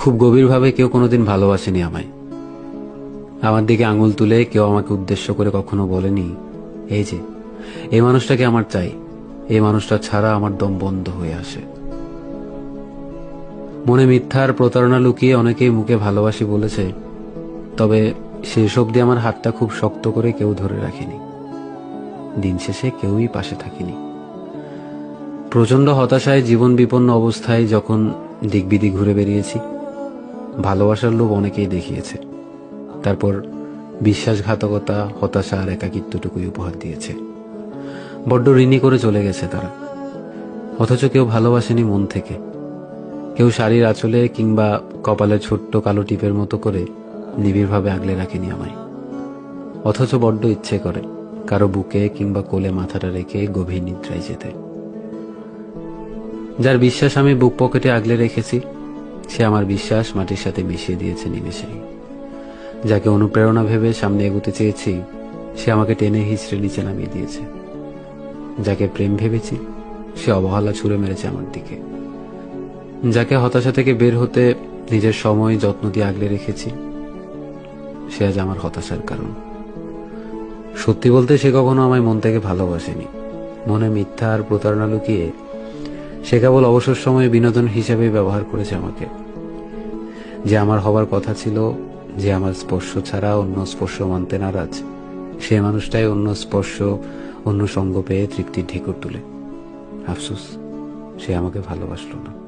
খুব গভীরভাবে কেউ কোনোদিন ভালোবাসেনি আমায়। আমার দিকে আঙুল তুলে কেউ আমাকে উদ্দেশ্য করে কখনো বলেনি, এই যে এই মানুষটাকে আমার চাই, এই মানুষটা ছাড়া আমার দম বন্ধ হয়ে আসে। মনে মিথ্যার প্রতারণা লুকিয়ে অনেকেই মুখে ভালোবাসি বলেছে, তবে শেষ অবধি আমার হাতটা খুব শক্ত করে কেউ ধরে রাখেনি। দিন শেষে কেউই পাশে থাকেনি। প্রচন্ড হতাশায়, জীবন বিপন্ন অবস্থায় যখন দিকবিদি ঘুরে বেরিয়েছি, ভালোবাসার লোভ অনেকেই দেখিয়েছে, তারপর বিশ্বাসঘাতকতা, হতাশা আর একাকিত্বটুকুই উপহার দিয়েছে। বড্ড ঋণী করে চলে গেছে তারা, অথচ কেউ ভালোবাসেনি মন থেকে। কেউ শাড়ির আঁচলে কিংবা কপালে ছোট্ট কালো টিপের মতো করে নিবিড়ভাবে আগলে রাখেনি আমায়। অথচ বড্ড ইচ্ছে করে কারো বুকে কিংবা কোলে মাথাটা রেখে গভীর নিদ্রায় যেতে। যার বিশ্বাস আমি বুক পকেটে আগলে রেখেছি, সে আমার বিশ্বাস মাটির সাথে মিশিয়ে দিয়েছে নিমেষেই। যাকে অনুপ্রেরণা ভেবে সামনে এগোতে চেয়েছি, সে আমাকে টেনে হিঁচড়ে নিচে নামিয়ে দিয়েছে। যাকে প্রেম ভেবেছি, সে অবহেলা ছুঁড়ে মেরেছে আমার দিকে। যাকে হতাশা থেকে বের হতে নিজের সময় যত্ন দিয়ে আগলে রেখেছি, সে আজ আমার হতাশার কারণ। সত্যি বলতে, সে কখনো আমায় মন থেকে ভালোবাসেনি। মনে মিথ্যা আর প্রতারণা লুকিয়ে সে কেবল অবসর সময়ে বিনোদন হিসেবে ব্যবহার করেছে আমাকে। যে আমার হবার কথা ছিল, যে আমার স্পর্শ ছাড়া অন্য স্পর্শ মানতে নারাজ, সে মানুষটাই অন্য স্পর্শ, অন্য সঙ্গ পেয়ে তৃপ্তির ঢেকুর তুলে। আফসোস, সে আমাকে ভালোবাসলো না।